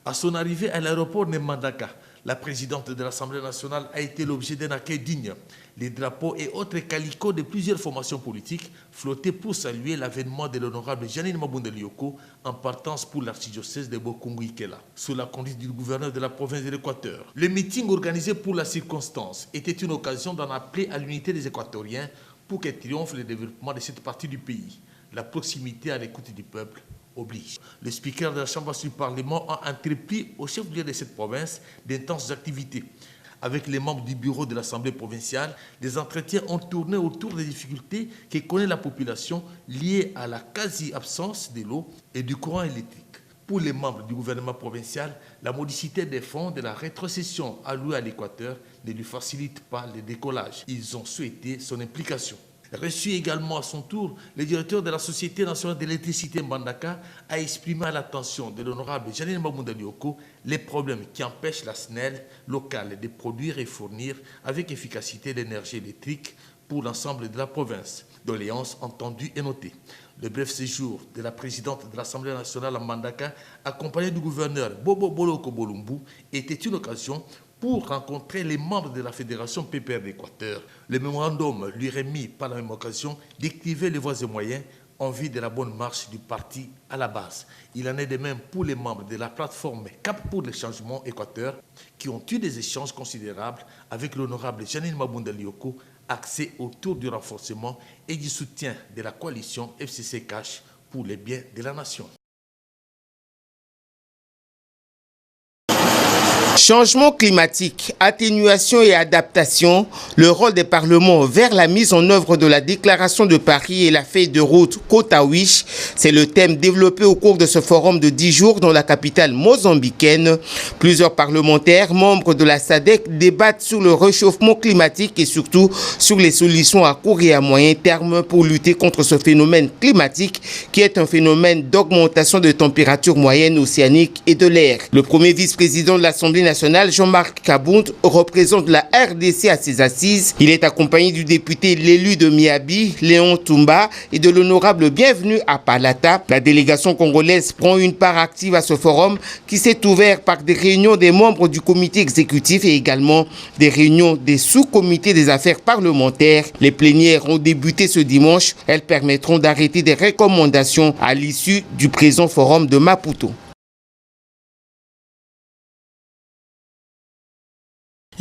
À son arrivée à l'aéroport de Mbandaka, la présidente de l'Assemblée nationale a été l'objet d'un accueil digne. Les drapeaux et autres calicots de plusieurs formations politiques flottaient pour saluer l'avènement de l'honorable Janine Mabunda Lioko en partance pour l'archidiocèse de Bokungu-Ikela, sous la conduite du gouverneur de la province de l'Équateur. Le meeting organisé pour la circonstance était une occasion d'en appeler à l'unité des Équatoriens pour que triomphe le développement de cette partie du pays. La proximité à l'écoute du peuple oblige. Le speaker de la Chambre du Parlement a entrepris au chef-lieu de cette province d'intenses activités. Avec les membres du bureau de l'Assemblée provinciale, les entretiens ont tourné autour des difficultés que connaît la population liées à la quasi-absence de l'eau et du courant électrique. Pour les membres du gouvernement provincial, la modicité des fonds de la rétrocession allouée à l'Équateur ne lui facilite pas le décollage. Ils ont souhaité son implication. Reçu également à son tour, le directeur de la Société nationale d'électricité Mbandaka a exprimé à l'attention de l'honorable Janine Mabunda Lioko les problèmes qui empêchent la SNEL locale de produire et fournir avec efficacité l'énergie électrique pour l'ensemble de la province. Doléances entendues et notées. Le bref séjour de la présidente de l'Assemblée nationale à Mbandaka, accompagnée du gouverneur Bobo Boloko Bolumbu, était une occasion pour rencontrer les membres de la Fédération PPR d'Équateur. Le mémorandum lui remis par la même occasion décrivait les voies et moyens en vue de la bonne marche du parti à la base. Il en est de même pour les membres de la plateforme Cap pour le changement Équateur qui ont eu des échanges considérables avec l'honorable Janine Mabunda Lioko axés autour du renforcement et du soutien de la coalition FCC Cash pour les biens de la nation. Changement climatique, atténuation et adaptation, le rôle des parlements vers la mise en œuvre de la déclaration de Paris et la feuille de route Kota-Wish, c'est le thème développé au cours de ce forum de 10 jours dans la capitale mozambicaine. Plusieurs parlementaires, membres de la SADC, débattent sur le réchauffement climatique et surtout sur les solutions à court et à moyen terme pour lutter contre ce phénomène climatique qui est un phénomène d'augmentation de température moyenne océanique et de l'air. Le premier vice-président de l'Assemblée nationale, Jean-Marc Kabound, représente la RDC à ses assises. Il est accompagné du député l'élu de Miabi, Léon Toumba, et de l'honorable Bienvenue à Palata. La délégation congolaise prend une part active à ce forum qui s'est ouvert par des réunions des membres du comité exécutif et également des réunions des sous-comités des affaires parlementaires. Les plénières ont débuté ce dimanche. Elles permettront d'arrêter des recommandations à l'issue du présent forum de Maputo.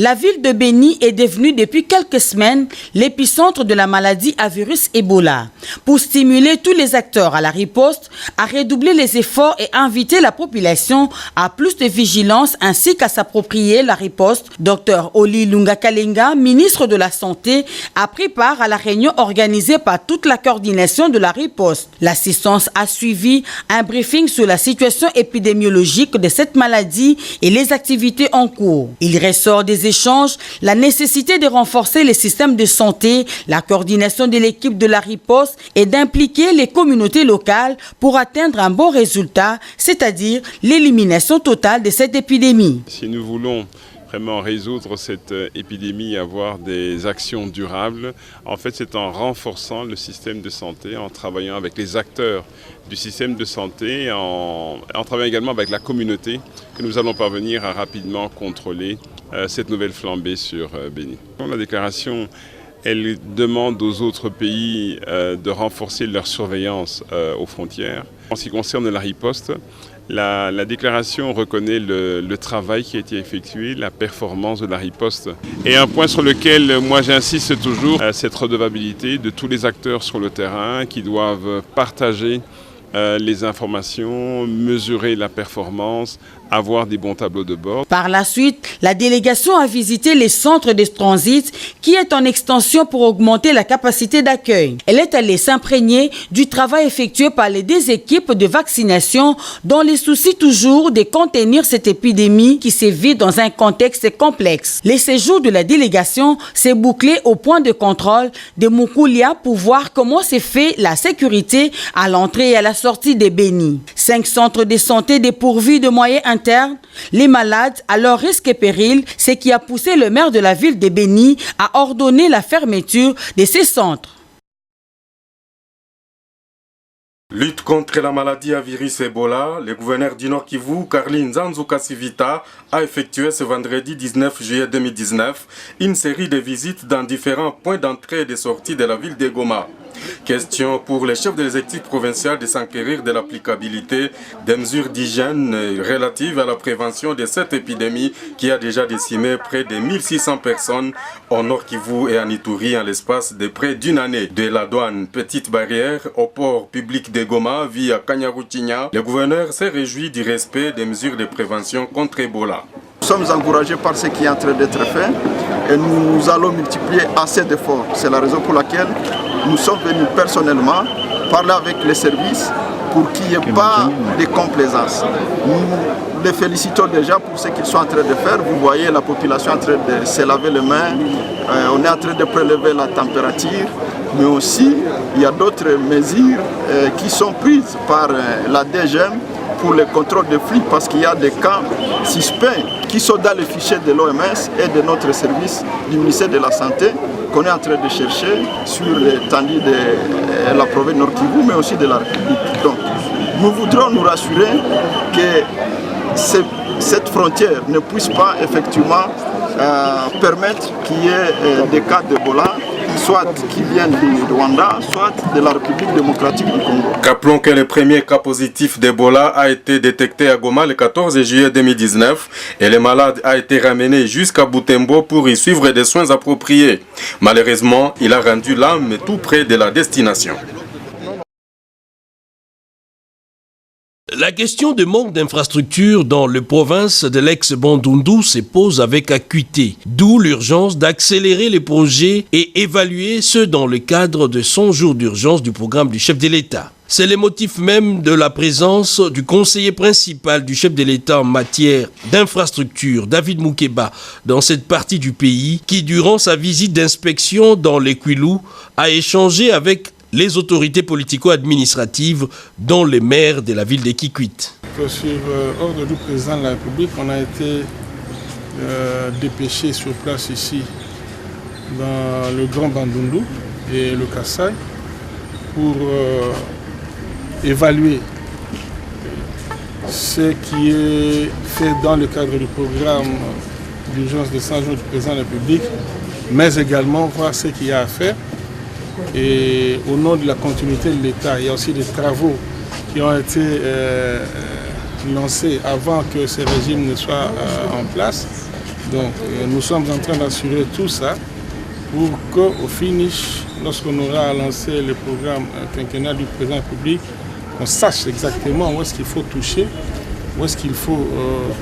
La ville de Béni est devenue depuis quelques semaines l'épicentre de la maladie à virus Ebola. Pour stimuler tous les acteurs à la riposte, à redoubler les efforts et inviter la population à plus de vigilance ainsi qu'à s'approprier la riposte, Dr Oli Lunga Kalenga, ministre de la Santé, a pris part à la réunion organisée par toute la coordination de la riposte. L'assistance a suivi un briefing sur la situation épidémiologique de cette maladie et les activités en cours. Il ressort des échanges, la nécessité de renforcer les systèmes de santé, la coordination de l'équipe de la riposte et d'impliquer les communautés locales pour atteindre un bon résultat, c'est-à-dire l'élimination totale de cette épidémie. Si nous voulons vraiment résoudre cette épidémie, avoir des actions durables, en fait c'est en renforçant le système de santé, en travaillant avec les acteurs du système de santé, en travaillant également avec la communauté, que nous allons parvenir à rapidement contrôler cette nouvelle flambée sur Béni. La déclaration, elle demande aux autres pays de renforcer leur surveillance aux frontières. En ce qui concerne la riposte, la déclaration reconnaît le travail qui a été effectué, la performance de la riposte. Et un point sur lequel moi j'insiste toujours, cette redevabilité de tous les acteurs sur le terrain qui doivent partager les informations, mesurer la performance, avoir des bons tableaux de bord. Par la suite, la délégation a visité les centres de transit qui est en extension pour augmenter la capacité d'accueil. Elle est allée s'imprégner du travail effectué par les deux équipes de vaccination dans les soucis toujours de contenir cette épidémie qui sévit dans un contexte complexe. Les séjours de la délégation s'est bouclé au point de contrôle de Mukoulia pour voir comment s'est fait la sécurité à l'entrée et à la sortie de Béni. 5 centres de santé dépourvus de moyens internes, les malades à leur risque et péril, ce qui a poussé le maire de la ville de Béni à ordonner la fermeture de ces centres. Lutte contre la maladie à virus Ebola, le gouverneur du Nord Kivu, Karli Nzanzu Kasivita, a effectué ce vendredi 19 juillet 2019 une série de visites dans différents points d'entrée et de sortie de la ville de Goma. Question pour les chefs de l'exécutif provincial de s'enquérir de l'applicabilité des mesures d'hygiène relatives à la prévention de cette épidémie qui a déjà décimé près de 1600 personnes au Nord Kivu et en Ituri en l'espace de près d'une année. De la douane Petite Barrière au port public de Goma via Kanyaruchinya, le gouverneur s'est réjoui du respect des mesures de prévention contre Ebola. Nous sommes encouragés par ce qui est en train d'être fait et nous allons multiplier assez d'efforts. C'est la raison pour laquelle nous sommes venus personnellement parler avec les services pour qu'il n'y ait pas de complaisance. Nous les félicitons déjà pour ce qu'ils sont en train de faire. Vous voyez la population en train de se laver les mains, on est en train de prélever la température, mais aussi il y a d'autres mesures qui sont prises par la DGM pour le contrôle des flux parce qu'il y a des cas suspects qui sont dans les fichiers de l'OMS et de notre service du ministère de la Santé qu'on est en train de chercher sur l'étendue de la province Nord Kivu mais aussi de la République. Donc nous voudrons nous rassurer que cette frontière ne puisse pas effectivement permettre qu'il y ait des cas d'Ebola, soit qui viennent du Rwanda, soit de la République démocratique du Congo. Rappelons que le premier cas positif d'Ebola a été détecté à Goma le 14 juillet 2019 et le malade a été ramené jusqu'à Butembo pour y suivre des soins appropriés. Malheureusement, il a rendu l'âme tout près de la destination. La question de manque d'infrastructures dans le province de l'ex-Bandundu se pose avec acuité, d'où l'urgence d'accélérer les projets et évaluer ceux dans le cadre de 100 jours d'urgence du programme du chef de l'État. C'est le motif même de la présence du conseiller principal du chef de l'État en matière d'infrastructure, David Moukeba, dans cette partie du pays, qui durant sa visite d'inspection dans les Kwilu a échangé avec les autorités politico-administratives, dont les maires de la ville de Kikwit. Sur ordre du président de la République, on a été dépêché sur place ici, dans le Grand Bandundu et le Kassai, pour évaluer ce qui est fait dans le cadre du programme d'urgence de 100 jours du président de la République, mais également voir ce qu'il y a à faire. Et au nom de la continuité de l'État, il y a aussi des travaux qui ont été lancés avant que ce régime ne soit en place. Donc nous sommes en train d'assurer tout ça pour qu'au finish, lorsqu'on aura lancé le programme quinquennal du président de la République, on sache exactement où est-ce qu'il faut toucher, où est-ce qu'il faut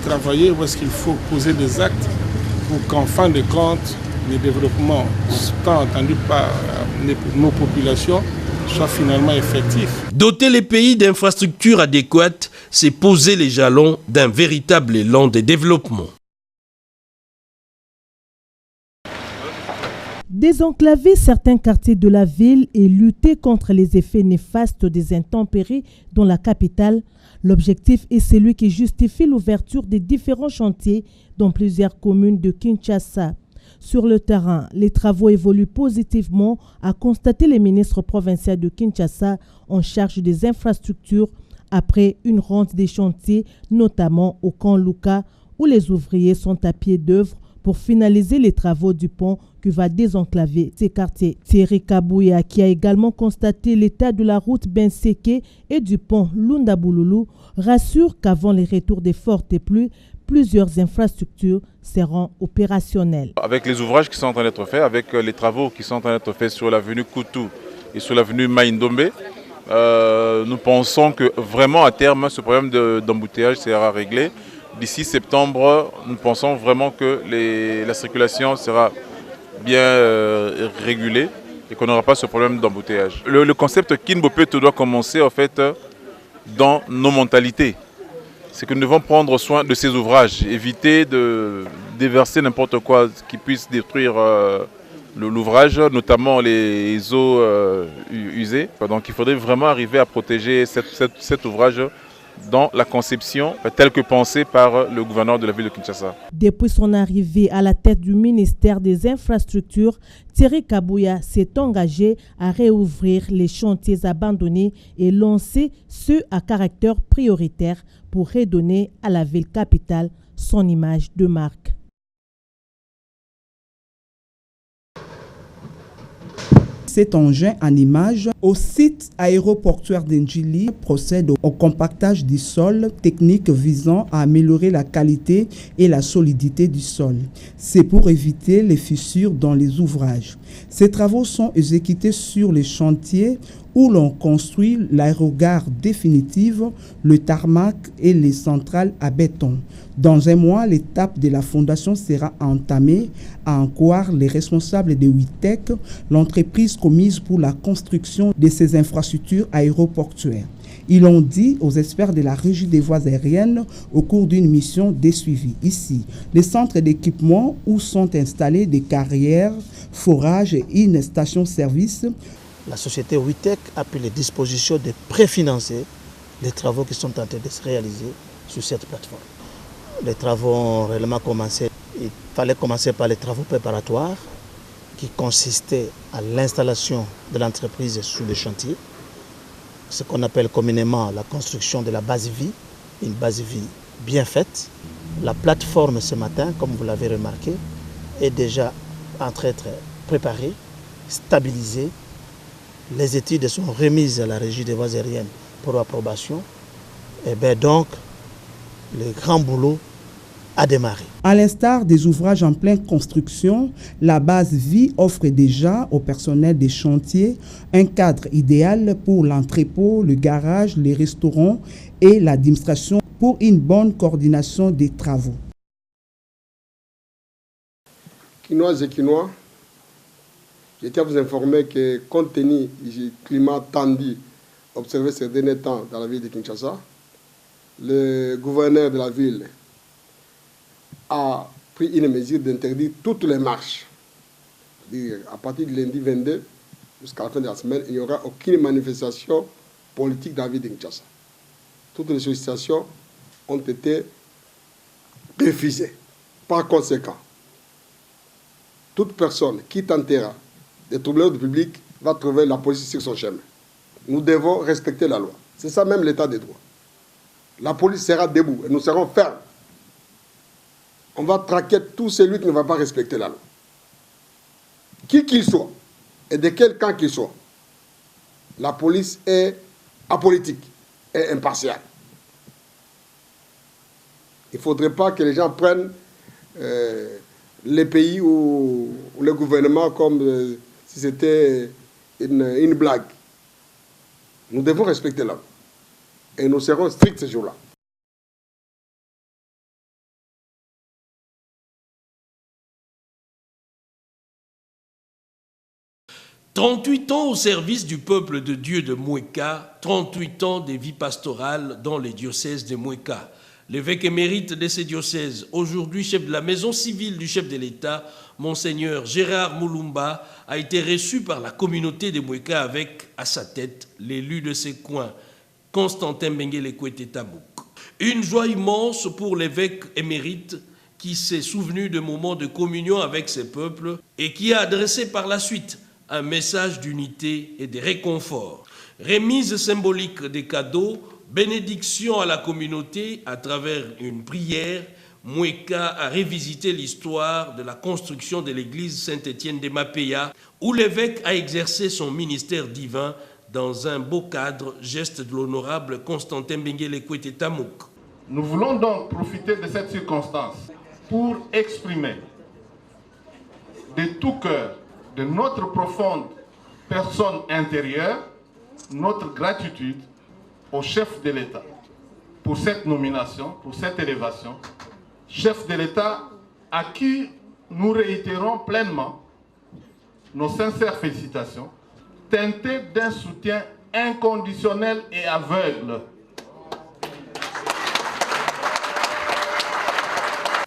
travailler, où est-ce qu'il faut poser des actes pour qu'en fin de compte, le développement tant attendu par nos populations soit finalement effectif. Doter les pays d'infrastructures adéquates, c'est poser les jalons d'un véritable élan de développement. Désenclaver certains quartiers de la ville et lutter contre les effets néfastes des intempéries dans la capitale, l'objectif est celui qui justifie l'ouverture des différents chantiers dans plusieurs communes de Kinshasa. Sur le terrain, les travaux évoluent positivement, a constaté le ministre provincial de Kinshasa en charge des infrastructures après une ronde des chantiers, notamment au camp Luka, où les ouvriers sont à pied d'œuvre pour finaliser les travaux du pont qui va désenclaver ces quartiers. Thierry Kabouya, qui a également constaté l'état de la route Benseke et du pont Lunda-Bouloulou, rassure qu'avant les retours des fortes pluies, plusieurs infrastructures seront opérationnelles. Avec les ouvrages qui sont en train d'être faits, avec les travaux qui sont en train d'être faits sur l'avenue Koutou et sur l'avenue Maïndombe, nous pensons que vraiment à terme, ce problème d'embouteillage sera réglé. D'ici septembre, nous pensons vraiment que la circulation sera bien régulée et qu'on n'aura pas ce problème d'embouteillage. Le concept Kinbopeto doit commencer en fait dans nos mentalités. C'est que nous devons prendre soin de ces ouvrages, éviter de déverser n'importe quoi qui puisse détruire l'ouvrage, notamment les eaux usées. Donc il faudrait vraiment arriver à protéger cet ouvrage dans la conception telle que pensée par le gouverneur de la ville de Kinshasa. Depuis son arrivée à la tête du ministère des Infrastructures, Thierry Kabouya s'est engagé à réouvrir les chantiers abandonnés et lancer ceux à caractère prioritaire pour redonner à la ville capitale son image de marque. Cet engin en image au site aéroportuaire d'Ndjili procède au compactage du sol, technique visant à améliorer la qualité et la solidité du sol. C'est pour éviter les fissures dans les ouvrages. Ces travaux sont exécutés sur les chantiers où l'on construit l'aérogare définitive, le tarmac et les centrales à béton. Dans un mois, l'étape de la fondation sera entamée, à en croire les responsables de WITEC, l'entreprise commise pour la construction de ces infrastructures aéroportuaires. Ils l'ont dit aux experts de la Régie des voies aériennes au cours d'une mission de suivi. Ici, les centres d'équipement où sont installés des carrières, forages et une station-service. La société WITEC a pris les dispositions de préfinancer les travaux qui sont en train de se réaliser sur cette plateforme. Les travaux ont réellement commencé. Il fallait commencer par les travaux préparatoires qui consistaient à l'installation de l'entreprise sur le chantier, ce qu'on appelle communément la construction de la base vie, une base vie bien faite. La plateforme ce matin, comme vous l'avez remarqué, est déjà en train d'être préparée, stabilisée. Les études sont remises à la Régie des voies aériennes pour approbation. Et bien donc, le grand boulot a démarré. À l'instar des ouvrages en pleine construction, la base vie offre déjà au personnel des chantiers un cadre idéal pour l'entrepôt, le garage, les restaurants et l'administration pour une bonne coordination des travaux. Quinoises et Quinois, je tiens à vous informer que compte tenu du climat tendu observé ces derniers temps dans la ville de Kinshasa, le gouverneur de la ville a pris une mesure d'interdire toutes les marches. À partir du lundi 22 jusqu'à la fin de la semaine, il n'y aura aucune manifestation politique dans la ville de Kinshasa. Toutes les sollicitations ont été refusées. Par conséquent, toute personne qui tentera de troubler l'ordre public va trouver la police sur son chemin. Nous devons respecter la loi. C'est ça même l'état des droits. La police sera debout et nous serons fermes. On va traquer tout celui qui ne va pas respecter la loi. Qui qu'il soit et de quel camp qu'il soit, la police est apolitique et impartiale. Il ne faudrait pas que les gens prennent les pays ou le gouvernement comme si c'était une blague. Nous devons respecter la loi. Et nous serons stricts ce jour-là. « 38 ans au service du peuple de Dieu de Mouéka, 38 ans de vie pastorale dans les diocèses de Mouéka. L'évêque émérite de ces diocèses, aujourd'hui chef de la maison civile du chef de l'État, Monseigneur Gérard Moulumba, a été reçu par la communauté de Mouéka avec, à sa tête, l'élu de ces coins, Constantin Benguele Kwete Tamouk. Une joie immense pour l'évêque émérite qui s'est souvenu de moments de communion avec ses peuples et qui a adressé par la suite un message d'unité et de réconfort. Remise symbolique des cadeaux, bénédiction à la communauté à travers une prière, Mouéka a revisité l'histoire de la construction de l'église Saint-Étienne de Mapéa, où l'évêque a exercé son ministère divin dans un beau cadre, geste de l'honorable Constantin Benguele Kwete Tamouk. Nous voulons donc profiter de cette circonstance pour exprimer de tout cœur, de notre profonde personne intérieure, notre gratitude au chef de l'État pour cette nomination, pour cette élévation. Chef de l'État à qui nous réitérons pleinement nos sincères félicitations, teintées d'un soutien inconditionnel et aveugle.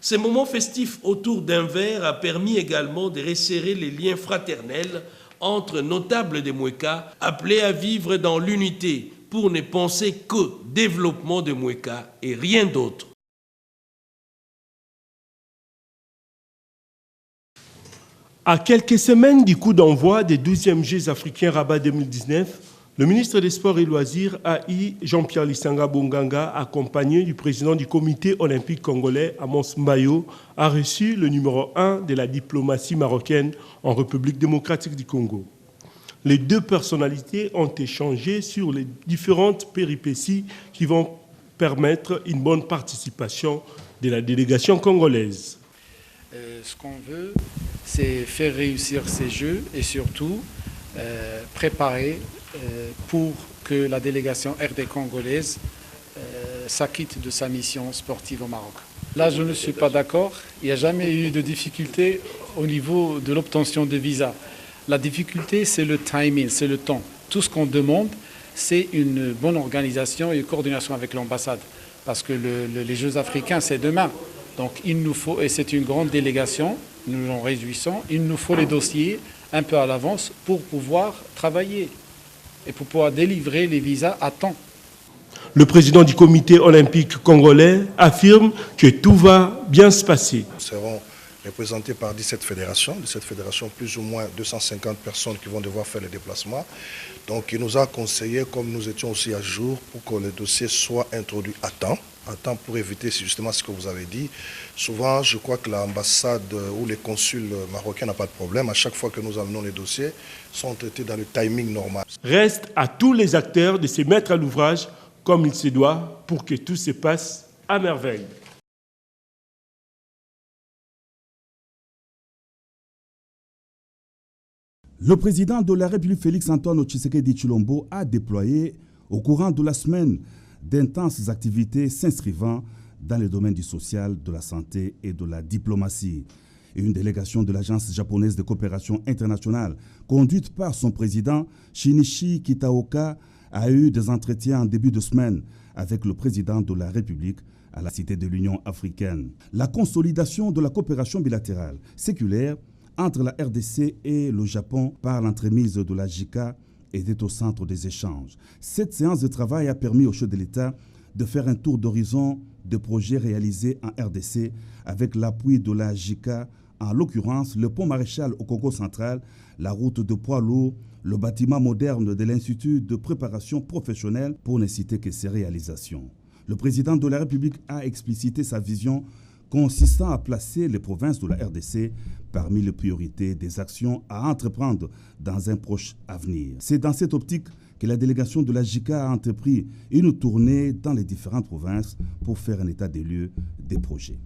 Ces moments festifs autour d'un verre a permis également de resserrer les liens fraternels entre notables de Mouéka, appelés à vivre dans l'unité pour ne penser que développement de Mouéka et rien d'autre. À quelques semaines du coup d'envoi des 12e Jeux africains Rabat 2019, le ministre des Sports et Loisirs, AI Jean-Pierre Lissanga Bonganga, accompagné du président du comité olympique congolais, Amos Mbayo, a reçu le numéro 1 de la diplomatie marocaine en République démocratique du Congo. Les deux personnalités ont échangé sur les différentes péripéties qui vont permettre une bonne participation de la délégation congolaise. Ce qu'on veut, c'est faire réussir ces Jeux et surtout préparer pour que la délégation RD congolaise s'acquitte de sa mission sportive au Maroc. Là, je ne suis pas d'accord. Il n'y a jamais eu de difficulté au niveau de l'obtention de visa. La difficulté, c'est le timing, c'est le temps. Tout ce qu'on demande, c'est une bonne organisation et une coordination avec l'ambassade. Parce que les Jeux africains, c'est demain. Donc il nous faut, et c'est une grande délégation, nous nous en réjouissons, il nous faut les dossiers un peu à l'avance pour pouvoir travailler et pour pouvoir délivrer les visas à temps. Le président du comité olympique congolais affirme que tout va bien se passer. Nous serons représentés par 17 fédérations, plus ou moins 250 personnes qui vont devoir faire les déplacements. Donc il nous a conseillé, comme nous étions aussi à jour, pour que le dossier soit introduit à temps pour éviter justement ce que vous avez dit. Souvent, je crois que l'ambassade ou les consuls marocains n'ont pas de problème. À chaque fois que nous amenons les dossiers, sont traités dans le timing normal. Reste à tous les acteurs de se mettre à l'ouvrage comme il se doit pour que tout se passe à merveille. Le président de la République, Félix-Antoine Tshisekedi Tshilombo, a déployé au courant de la semaine d'intenses activités s'inscrivant dans les domaines du social, de la santé et de la diplomatie. Et une délégation de l'Agence japonaise de coopération internationale, conduite par son président Shinichi Kitaoka, a eu des entretiens en début de semaine avec le président de la République à la Cité de l'Union africaine. La consolidation de la coopération bilatérale séculaire entre la RDC et le Japon par l'entremise de la JICA était au centre des échanges. Cette séance de travail a permis au chef de l'État de faire un tour d'horizon de projets réalisés en RDC avec l'appui de la JICA, en l'occurrence le pont maréchal au Congo central, la route de poids lourds, le bâtiment moderne de l'Institut de préparation professionnelle, pour ne citer que ces réalisations. Le président de la République a explicité sa vision consistant à placer les provinces de la RDC parmi les priorités des actions à entreprendre dans un proche avenir. C'est dans cette optique que la délégation de la JICA a entrepris une tournée dans les différentes provinces pour faire un état des lieux des projets.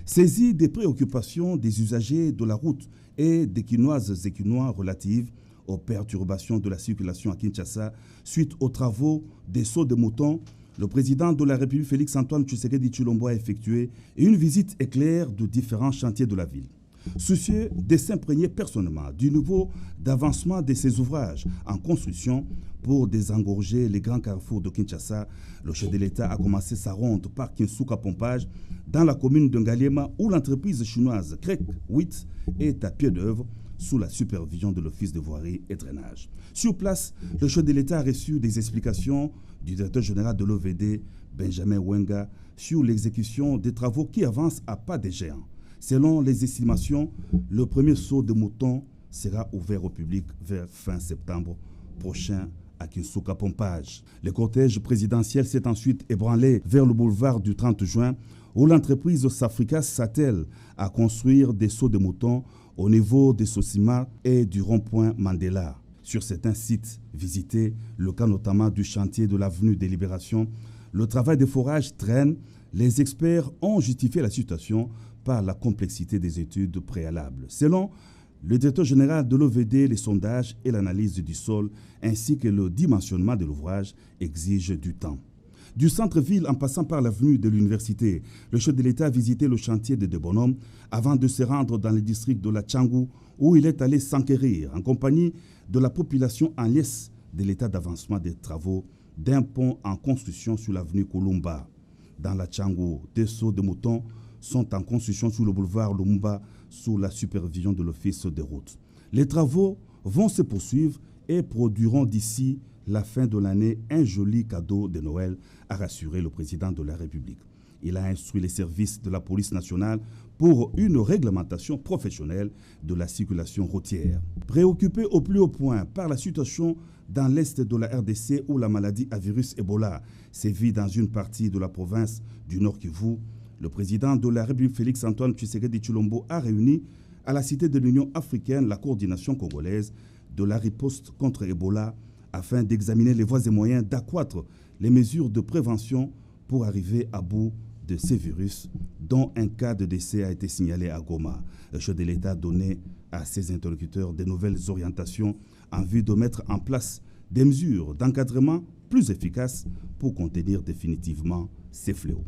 Saisie des préoccupations des usagers de la route et des Quinoises et Quinois relatives aux perturbations de la circulation à Kinshasa suite aux travaux des sauts de moutons, le président de la République, Félix-Antoine Tshisekedi Tshilombo, a effectué une visite éclair de différents chantiers de la ville. Soucieux de s'imprégner personnellement du niveau d'avancement de ces ouvrages en construction pour désengorger les grands carrefours de Kinshasa, le chef de l'État a commencé sa ronde par Kinsuka Pompage dans la commune de Ngaliema où l'entreprise chinoise Krek 8 est à pied d'œuvre sous la supervision de l'Office de voirie et drainage. Sur place, le chef de l'État a reçu des explications du directeur général de l'OVD, Benjamin Wenga, sur l'exécution des travaux qui avancent à pas de géant. Selon les estimations, le premier saut de mouton sera ouvert au public vers fin septembre prochain à Kinsuka Pompage. Le cortège présidentiel s'est ensuite ébranlé vers le boulevard du 30 juin où l'entreprise Safrika s'attelle à construire des sauts de moutons au niveau des Sosima et du rond-point Mandela. Sur certains sites visités, le cas notamment du chantier de l'avenue des Libérations, le travail de forage traîne. Les experts ont justifié la situation par la complexité des études préalables. Selon le directeur général de l'OVD, les sondages et l'analyse du sol, ainsi que le dimensionnement de l'ouvrage, exigent du temps. Du centre-ville en passant par l'avenue de l'université, le chef de l'État a visité le chantier de Bonhomme avant de se rendre dans le district de la Tchangou où il est allé s'enquérir en compagnie de la population en liesse de l'état d'avancement des travaux d'un pont en construction sur l'avenue Kolumba. Dans la Tchangou, des sauts de moutons sont en construction sur le boulevard Lumumba sous la supervision de l'Office des routes. Les travaux vont se poursuivre et produiront d'ici la fin de l'année un joli cadeau de Noël, a rassuré le président de la République. Il a instruit les services de la police nationale pour une réglementation professionnelle de la circulation routière. Préoccupé au plus haut point par la situation dans l'est de la RDC où la maladie à virus Ebola sévit dans une partie de la province du Nord Kivu, le président de la République Félix Antoine Tshisekedi Tshilombo a réuni à la Cité de l'Union africaine la coordination congolaise de la riposte contre Ebola afin d'examiner les voies et moyens d'accroître les mesures de prévention pour arriver à bout de ces virus, dont un cas de décès a été signalé à Goma. Le chef de l'État a donné à ses interlocuteurs de nouvelles orientations en vue de mettre en place des mesures d'encadrement plus efficaces pour contenir définitivement ces fléaux.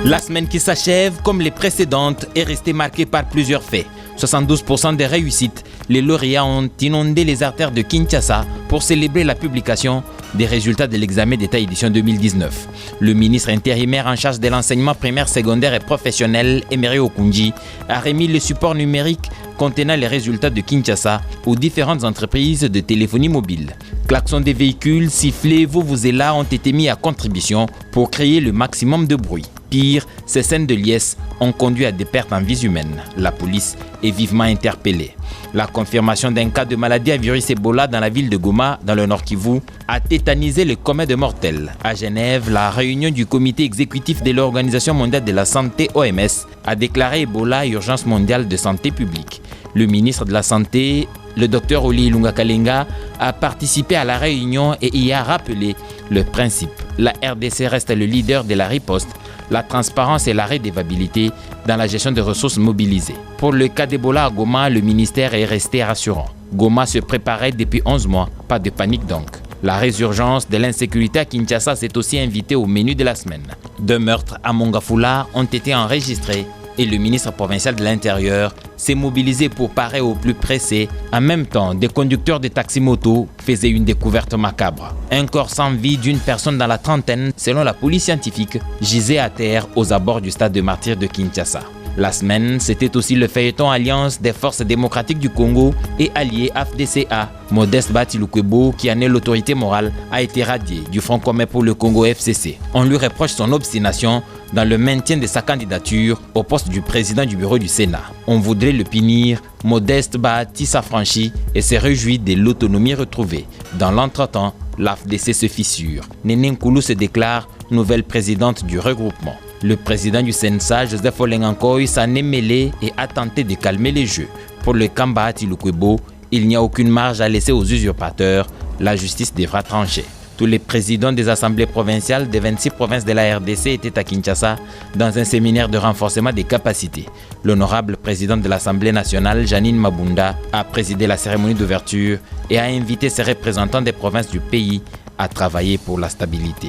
La semaine qui s'achève, comme les précédentes, est restée marquée par plusieurs faits. 72% des réussites, les lauréats ont inondé les artères de Kinshasa pour célébrer la publication des résultats de l'examen d'État édition 2019. Le ministre intérimaire en charge de l'enseignement primaire, secondaire et professionnel, Emery Okunji, a remis le support numérique contenant les résultats de Kinshasa aux différentes entreprises de téléphonie mobile. Klaxons des véhicules, sifflets, vuvuzelas ont été mis à contribution pour créer le maximum de bruit. Pire, ces scènes de liesse ont conduit à des pertes en vies humaines. La police est vivement interpellée. La confirmation d'un cas de maladie à virus Ebola dans la ville de Goma, dans le Nord Kivu, a tétanisé le commun de mortels. À Genève, la réunion du comité exécutif de l'Organisation mondiale de la santé OMS a déclaré Ebola urgence mondiale de santé publique. Le ministre de la Santé, le Dr Oli Ilunga Kalenga, a participé à la réunion et y a rappelé le principe. La RDC reste le leader de la riposte, la transparence et la redevabilité dans la gestion des ressources mobilisées. Pour le cas d'Ebola à Goma, le ministère est resté rassurant. Goma se préparait depuis 11 mois, pas de panique donc. La résurgence de l'insécurité à Kinshasa s'est aussi invitée au menu de la semaine. 2 meurtres à Mongafula ont été enregistrés et le ministre provincial de l'Intérieur s'est mobilisé pour parer au plus pressé. En même temps, des conducteurs de taxi-moto faisaient une découverte macabre. Un corps sans vie d'une personne dans la trentaine, selon la police scientifique, gisait à terre aux abords du stade de martyrs de Kinshasa. La semaine, c'était aussi le feuilleton Alliance des forces démocratiques du Congo et allié AFDCA. Modeste Batilukwebo, qui en est l'autorité morale, a été radié du Front commun pour le Congo FCC. On lui reproche son obstination dans le maintien de sa candidature au poste du président du bureau du Sénat. On voudrait le punir. Modeste Bati s'affranchit et se réjouit de l'autonomie retrouvée. Dans l'entretemps, l'AFDC se fissure. Néné Nkoulou se déclare nouvelle présidente du regroupement. Le président du CNSA, Joseph Olengankoy, s'en est mêlé et a tenté de calmer les jeux. Pour le Kamba Tilukwebo, il n'y a aucune marge à laisser aux usurpateurs. La justice devra trancher. Tous les présidents des assemblées provinciales des 26 provinces de la RDC étaient à Kinshasa dans un séminaire de renforcement des capacités. L'honorable présidente de l'Assemblée nationale, Janine Mabunda, a présidé la cérémonie d'ouverture et a invité ses représentants des provinces du pays à travailler pour la stabilité.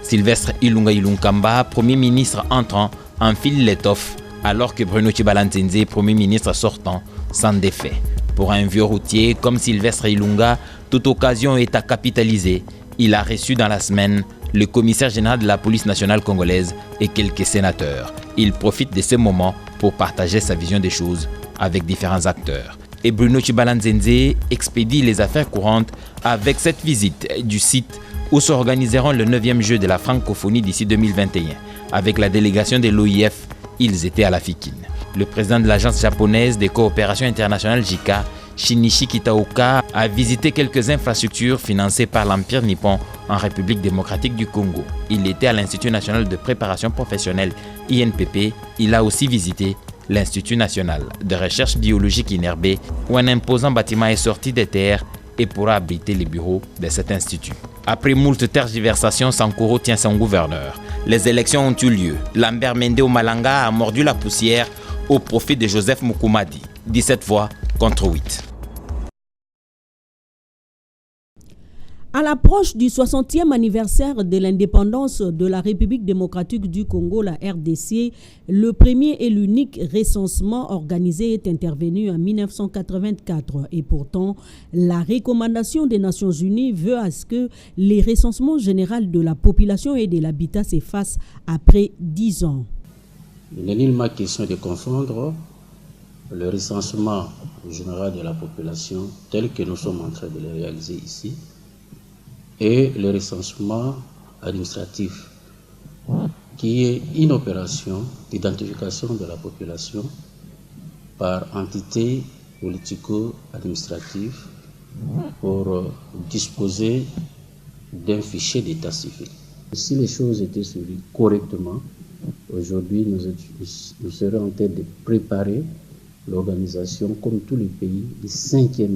Sylvestre Ilunga Ilunkamba, Premier ministre entrant, enfile l'étoffe, alors que Bruno Chibalanzenze, Premier ministre sortant, s'en défait. Pour un vieux routier comme Sylvestre Ilunga, toute occasion est à capitaliser. Il a reçu dans la semaine le commissaire général de la police nationale congolaise et quelques sénateurs. Il profite de ce moment pour partager sa vision des choses avec différents acteurs. Et Bruno Chibalanzenze expédie les affaires courantes avec cette visite du site où s'organiseront le 9e jeu de la francophonie d'ici 2021. Avec la délégation de l'OIF, ils étaient à la Fikine. Le président de l'agence japonaise des coopérations internationales JICA, Shinichi Kitaoka, a visité quelques infrastructures financées par l'Empire nippon en République démocratique du Congo. Il était à l'Institut national de préparation professionnelle INPP. Il a aussi visité l'Institut national de recherche biologique inherbée où un imposant bâtiment est sorti des terres et pourra abriter les bureaux de cet institut. Après moult tergiversations, Sankoro tient son gouverneur. Les élections ont eu lieu. Lambert Mende Malanga a mordu la poussière au profit de Joseph Mukumadi. 17 voix contre 8. À l'approche du 60e anniversaire de l'indépendance de la République démocratique du Congo, la RDC, le premier et l'unique recensement organisé est intervenu en 1984. Et pourtant, la recommandation des Nations Unies veut à ce que les recensements généraux de la population et de l'habitat s'effacent après 10 ans. Il n'est nullement question de confondre le recensement général de la population tel que nous sommes en train de le réaliser ici et le recensement administratif qui est une opération d'identification de la population par entité politico-administrative pour disposer d'un fichier d'état civil. Si les choses étaient suivies correctement, aujourd'hui nous serions en train de préparer l'organisation, comme tous les pays, du 5e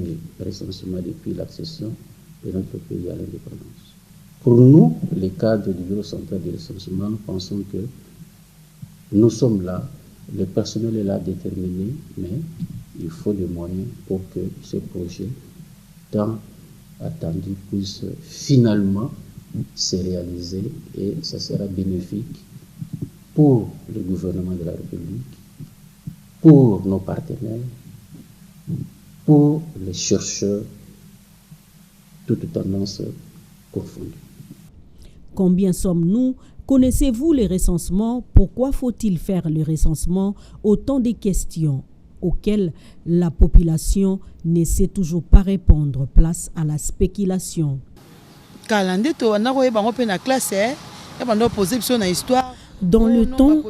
recensement depuis l'accession de notre pays à l'indépendance. Pour nous, les cadres du bureau central de recensement, nous pensons que nous sommes là, le personnel est là déterminé, mais il faut des moyens pour que ce projet tant attendu puisse finalement se réaliser et ça sera bénéfique pour le gouvernement de la République, pour nos partenaires, pour les chercheurs, toutes tendances confondues. Combien sommes-nous? Connaissez-vous les recensements? Pourquoi faut-il faire le recensement? Autant de questions auxquelles la population ne sait toujours pas répondre. Place à la spéculation. Dans le temps,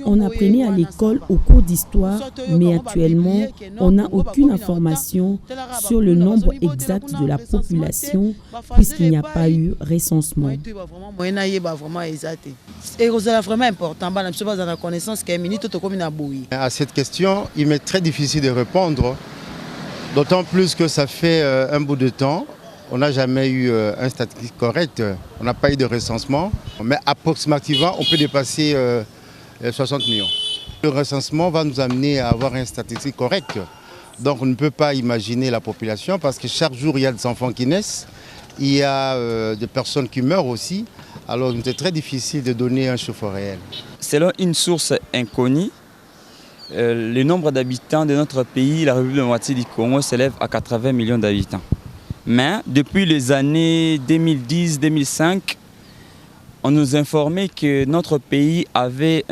on apprenait à l'école au cours d'histoire, mais actuellement, on n'a aucune information sur le nombre exact de la population puisqu'il n'y a pas eu recensement. À cette question, il m'est très difficile de répondre, d'autant plus que ça fait un bout de temps. On n'a jamais eu un statistique correct, on n'a pas eu de recensement, mais approximativement, on peut dépasser 60 millions. Le recensement va nous amener à avoir un statistique correct. Donc on ne peut pas imaginer la population parce que chaque jour, il y a des enfants qui naissent, il y a des personnes qui meurent aussi. Alors c'est très difficile de donner un chiffre réel. Selon une source inconnue, le nombre d'habitants de notre pays, la République démocratique du Congo, s'élève à 80 millions d'habitants. Mais depuis les années 2010-2005, on nous informait que notre pays avait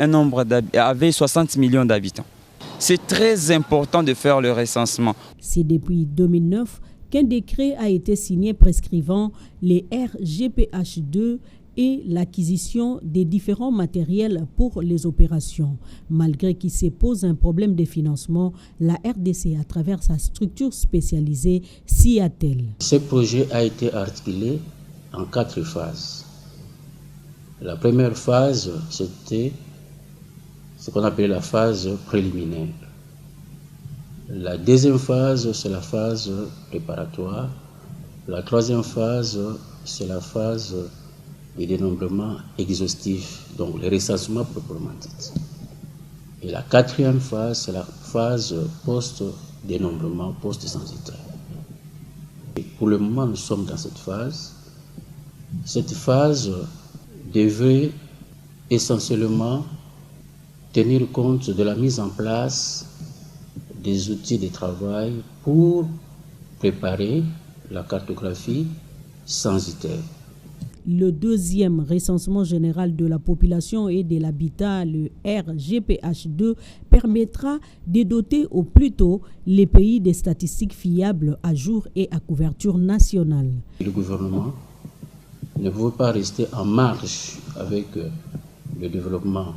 60 millions d'habitants. C'est très important de faire le recensement. C'est depuis 2009 qu'un décret a été signé prescrivant les RGPH2 et l'acquisition des différents matériels pour les opérations. Malgré qu'il se pose un problème de financement, la RDC, à travers sa structure spécialisée, s'y attelle. Ce projet a été articulé en 4 phases. La première phase, c'était ce qu'on appelait la phase préliminaire. La deuxième phase, c'est la phase préparatoire. La troisième phase, c'est la phase de dénombrement exhaustif, donc le recensement proprement dit. Et la quatrième phase, c'est la phase post-dénombrement, post-censitaire. Et pour le moment, nous sommes dans cette phase. Cette phase devrait essentiellement tenir compte de la mise en place des outils de travail pour préparer la cartographie censitaire. Le deuxième recensement général de la population et de l'habitat, le RGPH2, permettra de doter au plus tôt les pays des statistiques fiables à jour et à couverture nationale. Le gouvernement ne pouvait pas rester en marge avec le développement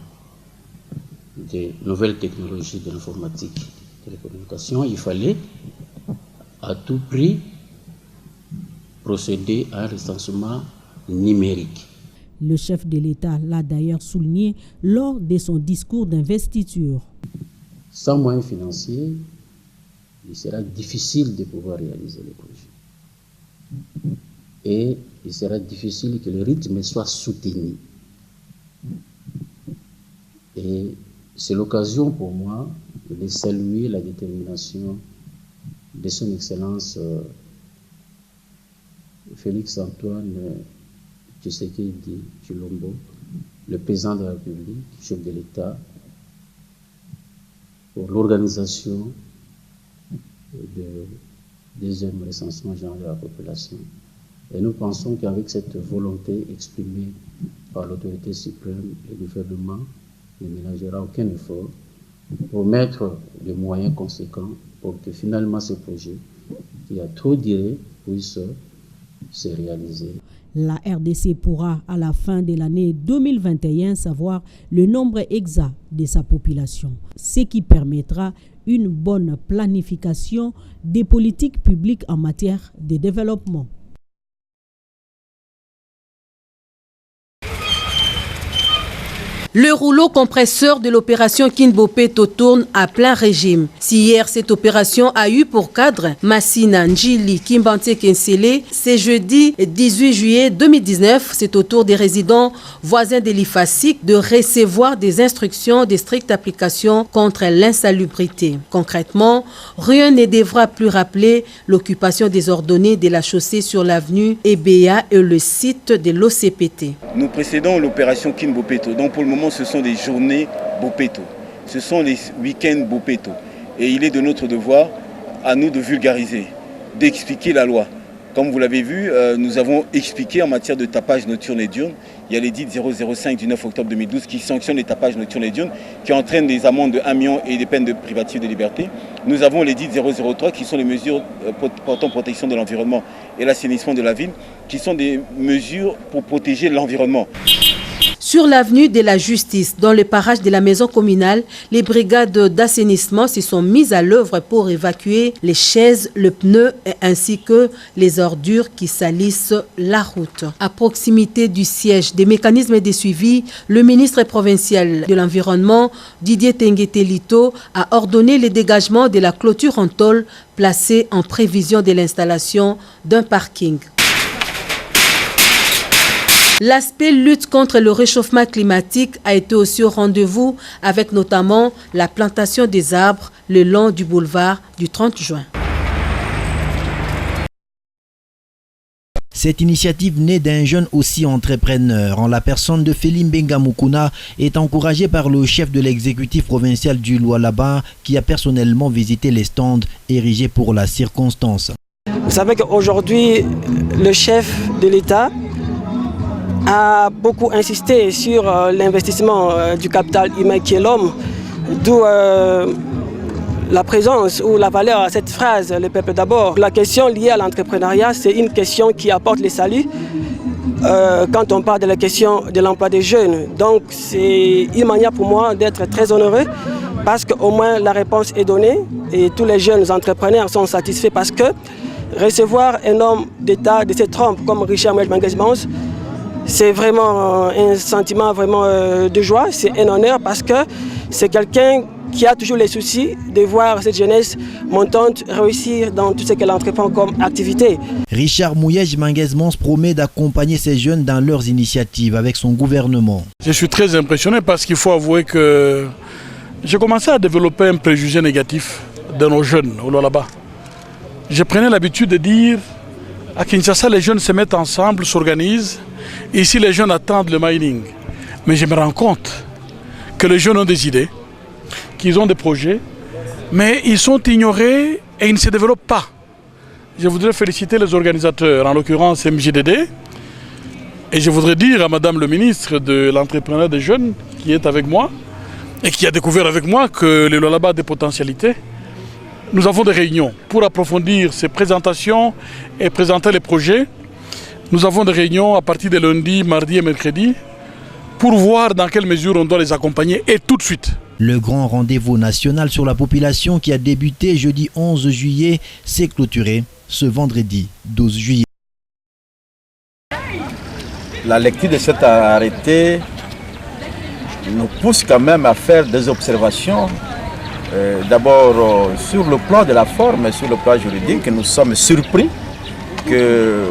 des nouvelles technologies de l'informatique et de la communication. Il fallait à tout prix procéder à un recensement numérique. Le chef de l'État l'a d'ailleurs souligné lors de son discours d'investiture. Sans moyens financiers, il sera difficile de pouvoir réaliser le projet. Et il sera difficile que le rythme soit soutenu. Et c'est l'occasion pour moi de saluer la détermination de son Excellence Félix-Antoine Tshisekedi Tshilombo, le président de la République, chef de l'État, pour l'organisation du deuxième recensement général de la population. Et nous pensons qu'avec cette volonté exprimée par l'autorité suprême, le gouvernement ne ménagera aucun effort pour mettre des moyens conséquents pour que finalement ce projet, qui a trop duré, puisse se réaliser. La RDC pourra, à la fin de l'année 2021, savoir le nombre exact de sa population, ce qui permettra une bonne planification des politiques publiques en matière de développement. Le rouleau compresseur de l'opération Kinbopeto tourne à plein régime. Si hier cette opération a eu pour cadre Massina Njili Kimbante Kensele, c'est jeudi 18 juillet 2019, c'est au tour des résidents voisins de l'IFASIC de recevoir des instructions de stricte application contre l'insalubrité. Concrètement, rien ne devra plus rappeler l'occupation désordonnée de la chaussée sur l'avenue EBA et le site de l'OCPT. Nous précédons l'opération Kinbopeto, donc pour le moment ce sont des journées Bopeto, ce sont les week-ends Bopeto. Et il est de notre devoir à nous de vulgariser, d'expliquer la loi. Comme vous l'avez vu, nous avons expliqué en matière de tapage nocturne et diurne. Il y a l'édit 005 du 9 octobre 2012 qui sanctionne les tapages nocturnes et diurnes, qui entraînent des amendes de 1 million et des peines de privative de liberté. Nous avons l'édit 003 qui sont les mesures portant protection de l'environnement et l'assainissement de la ville, qui sont des mesures pour protéger l'environnement. Sur l'avenue de la Justice, dans le parage de la maison communale, les brigades d'assainissement se sont mises à l'œuvre pour évacuer les chaises, le pneu ainsi que les ordures qui salissent la route. À proximité du siège des mécanismes de suivi, le ministre provincial de l'Environnement, Didier Tenguetelito, a ordonné le dégagement de la clôture en tôle placée en prévision de l'installation d'un parking. L'aspect lutte contre le réchauffement climatique a été aussi au rendez-vous avec notamment la plantation des arbres le long du boulevard du 30 juin. Cette initiative née d'un jeune aussi entrepreneur en la personne de Félim Bengamukuna est encouragée par le chef de l'exécutif provincial du Lualaba qui a personnellement visité les stands érigés pour la circonstance. Vous savez qu'aujourd'hui, le chef de l'État a beaucoup insisté sur l'investissement du capital humain qui est l'homme, d'où la présence ou la valeur à cette phrase, le peuple d'abord. La question liée à l'entrepreneuriat, c'est une question qui apporte le salut quand on parle de la question de l'emploi des jeunes. Donc c'est une manière pour moi d'être très honoreux parce qu'au moins la réponse est donnée et tous les jeunes entrepreneurs sont satisfaits parce que recevoir un homme d'État de cette trempe comme Richard Mouej-Manguez-Mons, c'est vraiment un sentiment vraiment de joie, c'est un honneur parce que c'est quelqu'un qui a toujours les soucis de voir cette jeunesse montante réussir dans tout ce qu'elle entreprend comme activité. Richard Mouej-Manguez-Mons promet d'accompagner ces jeunes dans leurs initiatives avec son gouvernement. Je suis très impressionné parce qu'il faut avouer que j'ai commencé à développer un préjugé négatif de nos jeunes au Lualaba. Je prenais l'habitude de dire à Kinshasa, les jeunes se mettent ensemble, s'organisent. Ici, les jeunes attendent le mining. Mais je me rends compte que les jeunes ont des idées, qu'ils ont des projets, mais ils sont ignorés et ils ne se développent pas. Je voudrais féliciter les organisateurs, en l'occurrence MJDD, et je voudrais dire à Madame le ministre de l'entrepreneuriat des jeunes qui est avec moi et qui a découvert avec moi que le Lualaba a des potentialités. Nous avons des réunions pour approfondir ces présentations et présenter les projets. Nous avons des réunions à partir de lundi, mardi et mercredi pour voir dans quelle mesure on doit les accompagner et tout de suite. Le grand rendez-vous national sur la population qui a débuté jeudi 11 juillet s'est clôturé ce vendredi 12 juillet. La lecture de cet arrêté nous pousse quand même à faire des observations. D'abord sur le plan de la forme et sur le plan juridique, nous sommes surpris que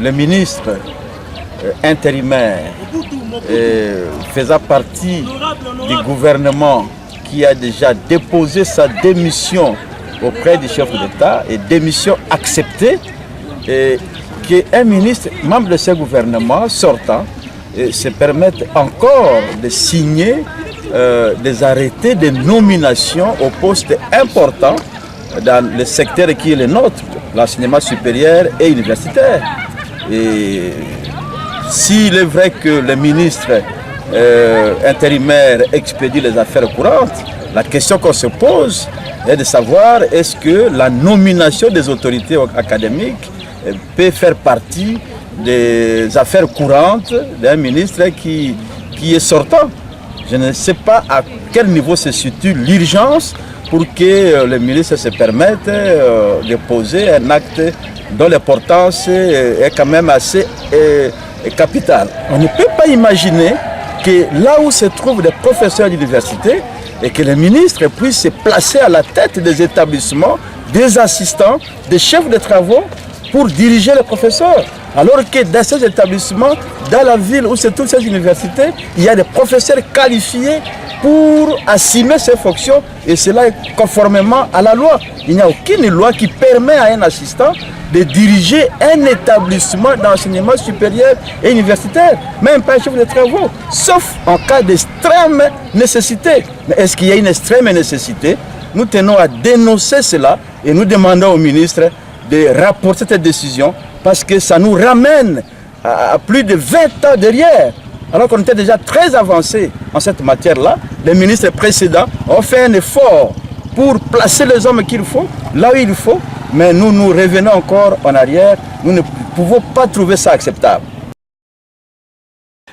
le ministre intérimaire faisant partie du gouvernement qui a déjà déposé sa démission auprès du chef de l'État et démission acceptée, et qu'un ministre, membre de ce gouvernement sortant, se permette encore de signer des arrêtés de nomination aux postes importants dans le secteur qui est le nôtre, l'enseignement supérieur et universitaire. Et s'il est vrai que le ministre intérimaire expédie les affaires courantes, La question qu'on se pose est de savoir est-ce que la nomination des autorités académiques peut faire partie des affaires courantes d'un ministre qui est sortant. Je ne sais pas à quel niveau se situe l'urgence pour que le ministre se permette de poser un acte dont l'importance est quand même assez capitale. On ne peut pas imaginer que là où se trouvent des professeurs d'université et que le ministre puisse se placer à la tête des établissements, des assistants, des chefs de travaux pour diriger les professeurs. Alors que dans ces établissements, dans la ville où se trouvent ces universités, il y a des professeurs qualifiés pour assumer ces fonctions et cela est conformément à la loi. Il n'y a aucune loi qui permet à un assistant de diriger un établissement d'enseignement supérieur et universitaire, même pas un chef de travaux, sauf en cas d'extrême nécessité. Mais est-ce qu'il y a une extrême nécessité? Nous tenons à dénoncer cela et nous demandons au ministre de rapporter cette décision parce que ça nous ramène à plus de 20 ans derrière. Alors qu'on était déjà très avancé en cette matière-là, les ministres précédents ont fait un effort pour placer les hommes qu'il faut, là où il faut, mais nous revenons encore en arrière, nous ne pouvons pas trouver ça acceptable.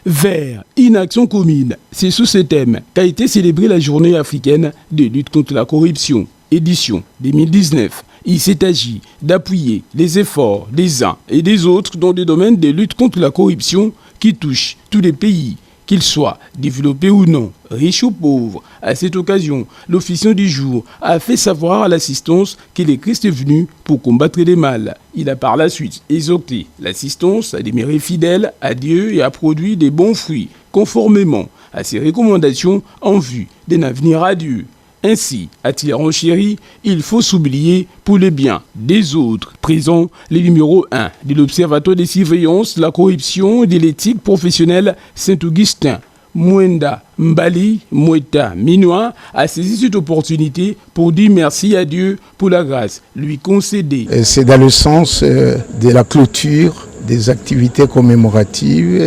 Vers une action commune, c'est sous ce thème qu'a été célébrée la journée africaine de lutte contre la corruption, édition 2019. Il s'est agi d'appuyer les efforts des uns et des autres dans des domaines de lutte contre la corruption qui touchent tous les pays, qu'ils soient développés ou non, riches ou pauvres. À cette occasion, l'officiant du jour a fait savoir à l'assistance que le Christ est venu pour combattre les mal. Il a par la suite exhorté l'assistance à demeurer fidèle à Dieu et à produire des bons fruits, conformément à ses recommandations en vue d'un avenir radieux. Ainsi, a-t-il renchéri, il faut s'oublier pour le bien des autres. Présent le numéro 1 de l'Observatoire de surveillance de la corruption et de l'éthique professionnelle Saint-Augustin. Mwenda Mbali Mweta Minois a saisi cette opportunité pour dire merci à Dieu pour la grâce lui concédée. C'est dans le sens de la clôture des activités commémoratives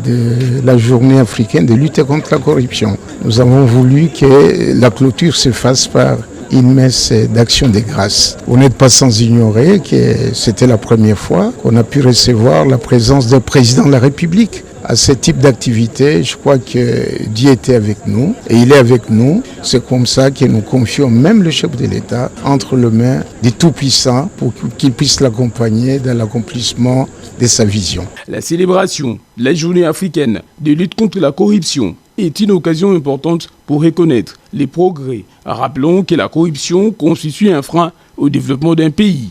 de la journée africaine de lutte contre la corruption. Nous avons voulu que la clôture se fasse par une messe d'action de grâce. Vous n'êtes pas sans ignorer que c'était la première fois qu'on a pu recevoir la présence du président de la République. À ce type d'activité, je crois que Dieu était avec nous et il est avec nous. C'est comme ça que nous confions même le chef de l'État entre les mains du Tout-Puissant pour qu'il puisse l'accompagner dans l'accomplissement de sa vision. La célébration de la journée africaine de lutte contre la corruption est une occasion importante pour reconnaître les progrès. Rappelons que la corruption constitue un frein au développement d'un pays.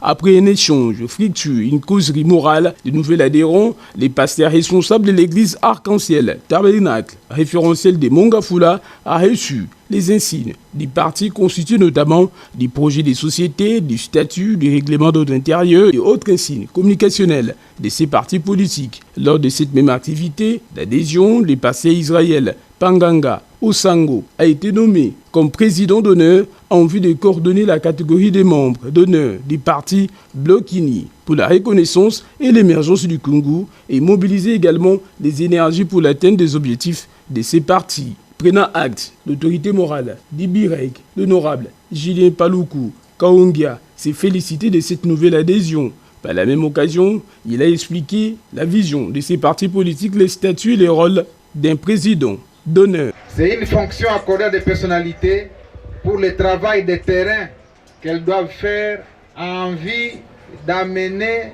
Après un échange fructueux, une causerie morale, de nouveaux adhérents, les pasteurs responsables de l'église Arc-en-Ciel, Tabernacle, référentiel de Mongafula, a reçu les insignes des partis constitués notamment du projet des sociétés, du statut, du règlement d'ordre intérieur et autres insignes communicationnels de ces partis politiques. Lors de cette même activité d'adhésion, le pasteur Israël Panganga Osango a été nommé comme président d'honneur en vue de coordonner la catégorie des membres d'honneur du parti Bloc-Ini pour la reconnaissance et l'émergence du Congo et mobiliser également les énergies pour l'atteinte des objectifs de ces partis. Prenant acte, l'autorité morale d'Ibirek, l'honorable Julien Paloukou Kaongia s'est félicité de cette nouvelle adhésion. Par la même occasion, il a expliqué la vision de ces partis politiques, les statuts et les rôles d'un président d'honneur. C'est une fonction accordée à des personnalités pour le travail de terrain qu'elles doivent faire en vue d'amener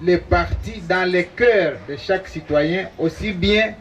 les partis dans le cœur de chaque citoyen, aussi bien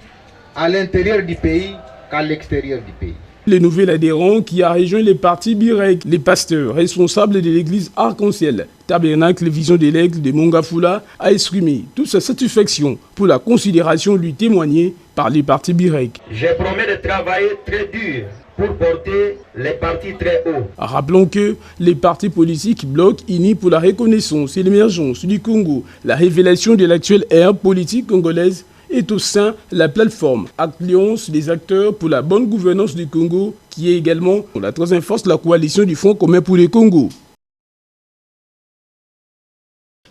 à l'intérieur du pays qu'à l'extérieur du pays. Les nouveaux adhérents qui a rejoint les partis Birek, les pasteurs responsables de l'église Arc-en-Ciel, Tabernacle Vision de l'Aigle de Mongafula, a exprimé toute sa satisfaction pour la considération lui témoignée par les partis Birek. Je promets de travailler très dur pour porter les partis très haut. Rappelons que les partis politiques Bloc-Ini pour la reconnaissance et l'émergence du Congo, la révélation de l'actuelle ère politique congolaise, est au sein de la plateforme Alliance des acteurs pour la bonne gouvernance du Congo, qui est également la troisième force de la coalition du Front commun pour le Congo.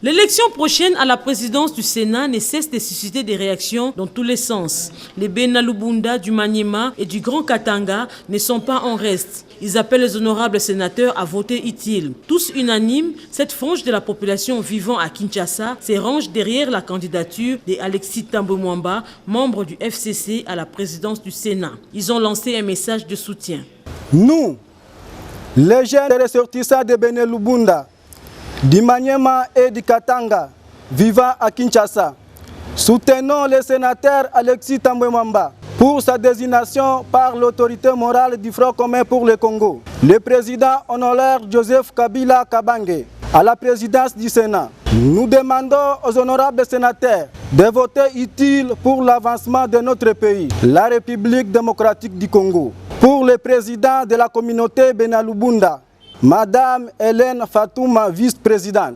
L'élection prochaine à la présidence du Sénat ne cesse de susciter des réactions dans tous les sens. Les Benalubunda du Maniema et du Grand Katanga ne sont pas en reste. Ils appellent les honorables sénateurs à voter utile. Tous unanimes, cette frange de la population vivant à Kinshasa se range derrière la candidature d'Alexis Thambwe Mwamba, membre du FCC à la présidence du Sénat. Ils ont lancé un message de soutien. Nous, les jeunes ressortissants de Benalubunda, du Maniema et du Katanga, vivant à Kinshasa, soutenons le sénateur Alexis Thambwe Mwamba pour sa désignation par l'autorité morale du Front commun pour le Congo. Le président honoraire Joseph Kabila Kabange à la présidence du Sénat. Nous demandons aux honorables sénateurs de voter utile pour l'avancement de notre pays, la République démocratique du Congo. Pour le président de la communauté Benalubunda, Madame Hélène Fatouma, vice-présidente.